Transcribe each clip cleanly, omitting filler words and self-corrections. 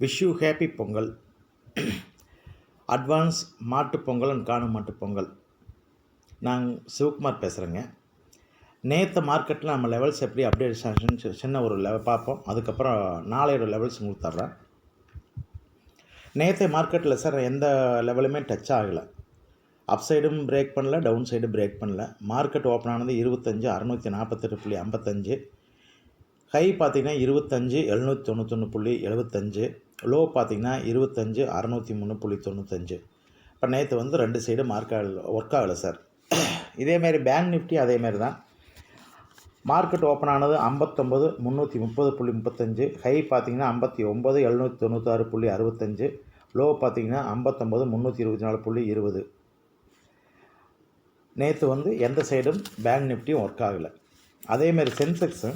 Wish you happy Pongal. Advance Mattu Pongal and காணும் மாட்டுப் பொங்கல். நான் சிவகுமார் பேசுகிறேங்க. நேற்று மார்க்கெட்டில் நம்ம லெவல்ஸ் எப்படி அப்டேட் சின்ன ஒரு லெவல் பார்ப்போம். அதுக்கப்புறம் நாளையோட லெவல்ஸ் உங்களுக்கு தர்றேன். நேற்று மார்க்கெட்டில் சார் எந்த லெவலுமே டச் ஆகலை. அப் சைடும் பிரேக் பண்ணல, டவுன் சைடு பிரேக் பண்ணல. மார்க்கெட் ஓப்பன் ஆனது 25,648.55. ஹை பார்த்திங்கன்னா 25,791.75. லோ பார்த்திங்கன்னா 25,603.95. இப்போ நேற்று வந்து ரெண்டு சைடு ஒர்க் ஆகலை சார். இதேமாரி பேங்க் நிஃப்டி அதேமாரி தான். மார்க்கெட் ஓப்பன் ஆனது 59,330.35. ஹை பார்த்திங்கன்னா 59,796.65. லோ பார்த்திங்கன்னா 59,324.20. நேற்று வந்து எந்த சைடும் பேங்க் நிஃப்டியும் ஒர்க் ஆகலை. அதேமாரி சென்செக்ஸு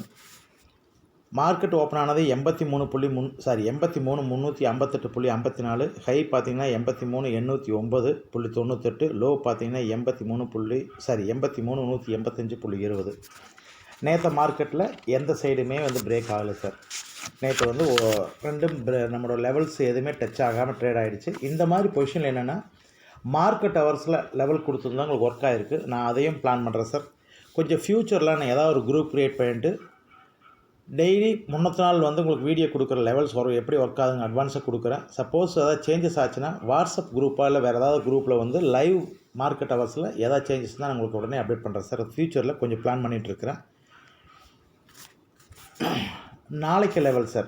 மார்க்கெட் ஓப்பன் ஆனது 83,358.54. ஹை பார்த்தீங்கன்னா 83,809.98. லோ பார்த்தீங்கன்னா 83,185.20. நேற்று மார்க்கெட்டில் எந்த சைடுமே வந்து பிரேக் ஆகலை சார். நேற்று வந்து ரெண்டும் நம்மளோட லெவல்ஸ் எதுவுமே டச் ஆகாமல் ட்ரேட் ஆகிடுச்சு. இந்த மாதிரி பொசிஷனில் என்னென்னா மார்க்கெட் ஹவர்ஸில் லெவல் கொடுத்துருந்தா உங்களுக்கு ஒர்க் ஆகிருக்கு. நான் அதையும் பிளான் பண்ணுறேன் சார். கொஞ்சம் ஃப்யூச்சரில் நான் ஏதாவது ஒரு குரூப் க்ரியேட் பண்ணிட்டு டெய்லி முன்னத்து நாள் வந்து உங்களுக்கு வீடியோ கொடுக்குற லெவல்ஸ் வரும், எப்படி ஒர்க் ஆகுதுங்க அட்வான்ஸாக கொடுக்குறேன். சப்போஸ் ஏதாவது சேஞ்சஸ் ஆச்சுன்னா வாட்ஸ்அப் குரூப்பாக இல்லை வேறு ஏதாவது குரூப்பில் வந்து லைவ் மார்க்கெட் ஹவர்ஸில் ஏதாவது சேஞ்சஸ் தான் நான் உங்களுக்கு உடனே அப்டேட் பண்ணுறேன் சார். ஃப்யூச்சரில் கொஞ்சம் பிளான் பண்ணிகிட்ருக்கிறேன். நாளைக்கு லெவல் சார்.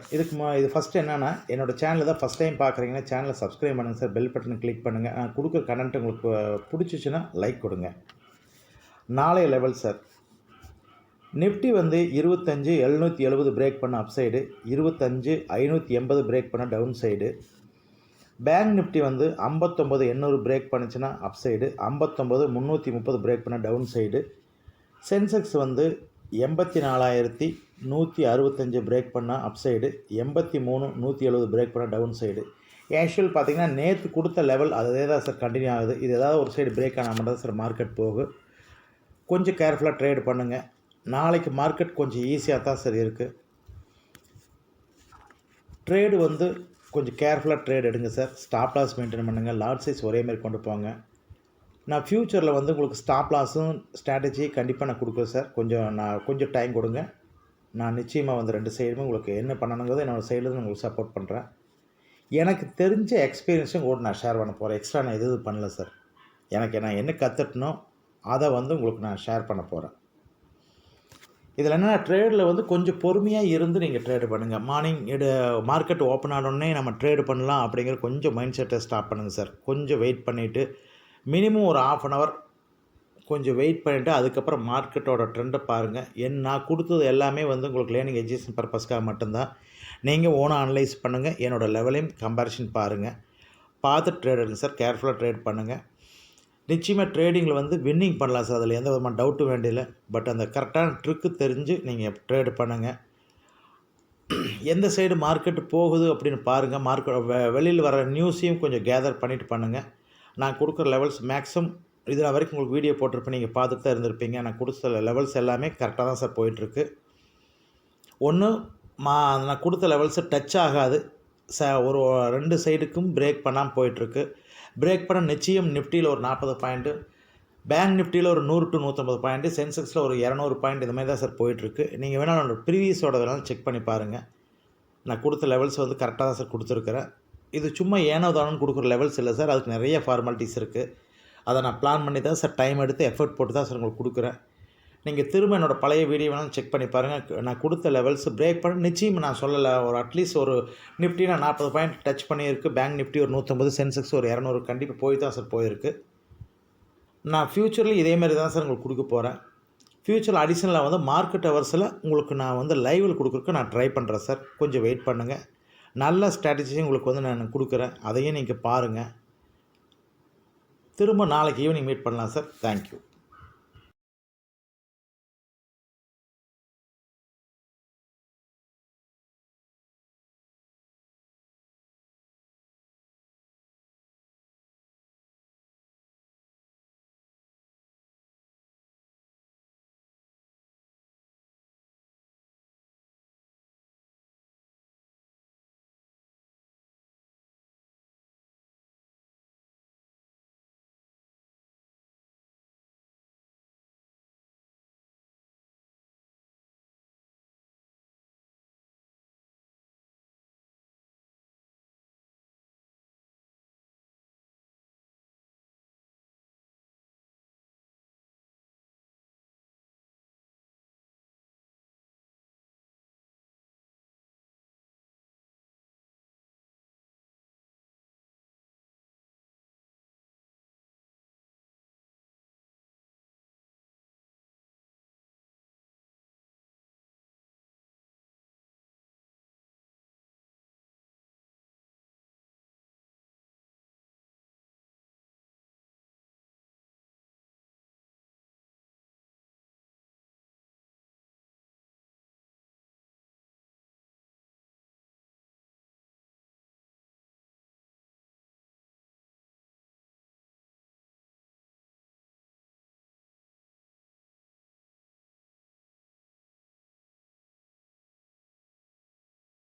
இது ஃபஸ்ட்டு என்னென்னா என்னோடய சேனலில் தான் ஃபஸ்ட் டைம் பார்க்குறீங்கன்னா சேனலை சப்ஸ்கிரைப் பண்ணுங்கள் சார். பெல் பட்டனை கிளிக் பண்ணுங்கள். நான் கொடுக்குற கண்டென்ட் உங்களுக்கு பிடிச்சிச்சின்னா லைக் கொடுங்க. நாளைய லெவல் சார். நிஃப்டி வந்து 25,770 பிரேக் பண்ண அப் சைடு, 25,580 பிரேக் பண்ண டவுன் சைடு. பேங்க் நிஃப்டி வந்து 59,800 பிரேக் பண்ணிச்சுன்னா அப் சைடு, 59,330 பிரேக் பண்ண டவுன் சைடு. சென்செக்ஸ் வந்து 84,165 பிரேக் பண்ண அப் சைடு, 83,170 பிரேக் பண்ண டவுன் சைடு. ஆக்சுவல் பார்த்திங்கன்னா நேற்று கொடுத்த லெவல் அதே தான் சார் கண்டினியூ ஆகுது. இது ஏதாவது ஒரு சைடு பிரேக் ஆனால் மட்டும் தான் சார் மார்க்கெட் போகும். கொஞ்சம் கேர்ஃபுல்லாக ட்ரேட் பண்ணுங்கள். நாளைக்கு மார்க்கெட் கொஞ்சம் ஈஸியாக தான் சார் இருக்குது. ட்ரேடு வந்து கொஞ்சம் கேர்ஃபுல்லாக ட்ரேட் எடுங்க சார். ஸ்டாப் லாஸ் மெயின்டைன் பண்ணுங்கள். லாட் சைஸ் ஒரே மாதிரி கொண்டு போங்க. நான் ஃப்யூச்சரில் வந்து உங்களுக்கு ஸ்டாப் லாஸும் ஸ்ட்ராட்டஜி கண்டிப்பாக நான் கொடுக்குறேன் சார். கொஞ்சம் டைம் கொடுங்க. நான் நிச்சயமாக வந்து ரெண்டு சைடுமே உங்களுக்கு என்ன பண்ணணுங்கிறத என்னோடய சைடில் உங்களுக்கு சப்போர்ட் பண்ணுறேன். எனக்கு தெரிஞ்ச எக்ஸ்பீரியன்ஸும் கூட நான் ஷேர் பண்ண போகிறேன். எக்ஸ்ட்ரா நான் எதுவும் பண்ணல சார். நான் என்ன கற்றுட்டனோ அதை வந்து உங்களுக்கு நான் ஷேர் பண்ண போகிறேன். இதில் என்னென்னா ட்ரேடில் வந்து கொஞ்சம் பொறுமையாக இருந்து நீங்கள் ட்ரேடு பண்ணுங்கள். மார்னிங் மார்க்கெட் ஓப்பன் ஆனோடனே நம்ம ட்ரேடு பண்ணலாம் அப்படிங்கிற கொஞ்சம் மைண்ட் செட்டை ஸ்டாப் பண்ணுங்கள் சார். கொஞ்சம் வெயிட் பண்ணிவிட்டு மினிமம் ஒரு 1/2 அன் ஹவர் கொஞ்சம் வெயிட் பண்ணிவிட்டு அதுக்கப்புறம் மார்க்கெட்டோட ட்ரெண்டை பாருங்கள். நான் கொடுத்தது எல்லாமே வந்து உங்களுக்கு லேர்னிங் எஜுகேஷன் பர்பஸ்க்காக மட்டும்தான். நீங்கள் ஓனாக அனலைஸ் பண்ணுங்கள். என்னோடய லெவலையும் கம்பேரிஷன் பாருங்கள். பார்த்து ட்ரேட் எடுங்க சார். கேர்ஃபுல்லாக ட்ரேட் பண்ணுங்கள். நிச்சயமாக ட்ரேடிங்கில் வந்து வின்னிங் பண்ணலாம் சார். அதில் எந்த விதமான டவுட்டும் வேண்டியதில்லை. பட் அந்த கரெக்டான ட்ரிக்கு தெரிஞ்சு நீங்கள் ட்ரேடு பண்ணுங்கள். எந்த சைடு மார்க்கெட்டு போகுது அப்படின்னு பாருங்கள். வெளியில் வர நியூஸையும் கொஞ்சம் கேதர் பண்ணிவிட்டு பண்ணுங்கள். நான் கொடுக்குற லெவல்ஸ் மேக்ஸிமம் இதில் வரைக்கும் உங்களுக்கு வீடியோ போட்டிருப்பேன். நீங்கள் பார்த்துட்டு தான் இருந்திருப்பீங்க. நான் கொடுத்த லெவல்ஸ் எல்லாமே கரெக்டாக தான் சார் போயிட்டுருக்கு. நான் கொடுத்த லெவல்ஸு டச் ஆகாது. ஒரு ரெண்டு சைடுக்கும் பிரேக் பண்ணாமல் போயிட்டுருக்கு. பிரேக் பண்ண நிச்சயம் நிஃப்டியில் ஒரு 40 பாயிண்ட்டு, பேங்க் நிஃப்டியில் ஒரு 100 to 150 பாயிண்ட்டு, சென்செக்ஸில் ஒரு 200 பாயிண்ட் இந்த மாதிரி தான் சார் போயிட்டுருக்கு. நீங்கள் வேணால் என்னோடய ப்ரீவியஸோட வேணாலும் செக் பண்ணி பாருங்கள். நான் கொடுத்த லெவல்ஸ் வந்து கரெக்டாக தான் சார் கொடுத்துருக்குறேன். இது சும்மா ஏனோ தானோன்னு கொடுக்குற லெவல்ஸ் இல்லை சார். அதுக்கு நிறைய ஃபார்மாலிட்டிஸ் இருக்குது. அதை நான் பிளான் பண்ணி தான் சார் டைம் எடுத்து எஃபர்ட் போட்டு தான் சார் உங்களுக்கு கொடுக்குறேன். நீங்கள் திரும்ப என்னோடய பழைய வீடியோ வேணாலும் செக் பண்ணி பாருங்கள். நான் கொடுத்த லெவல்ஸ் பிரேக் பண்ண நிச்சயம் நான் சொல்லலை. ஒரு அட்லீஸ்ட் ஒரு நிஃப்டி நான் 40 பாயிண்ட் டச் பண்ணியிருக்கு. பேங்க் நிஃப்டி ஒரு 150, சென்செக்ஸ் ஒரு 200 கண்டிப்பாக போய் தான் சார் போயிருக்கு. நான் ஃப்யூச்சரில் இதேமாரி தான் சார் உங்களுக்கு கொடுக்க போகிறேன். ஃப்யூச்சரில் அடிஷனலாக வந்து மார்க்கெட் ஹவர்ஸில் உங்களுக்கு நான் வந்து லைவில் கொடுக்குறக்கு நான் ட்ரை பண்ணுறேன் சார். கொஞ்சம் வெயிட் பண்ணுங்கள். நல்ல ஸ்ட்ராட்டஜியும் உங்களுக்கு வந்து நான் கொடுக்குறேன். அதையும் நீங்கள் பாருங்கள். திரும்ப நாளைக்கு ஈவினிங் மீட் பண்ணலாம் சார். தேங்க்யூ.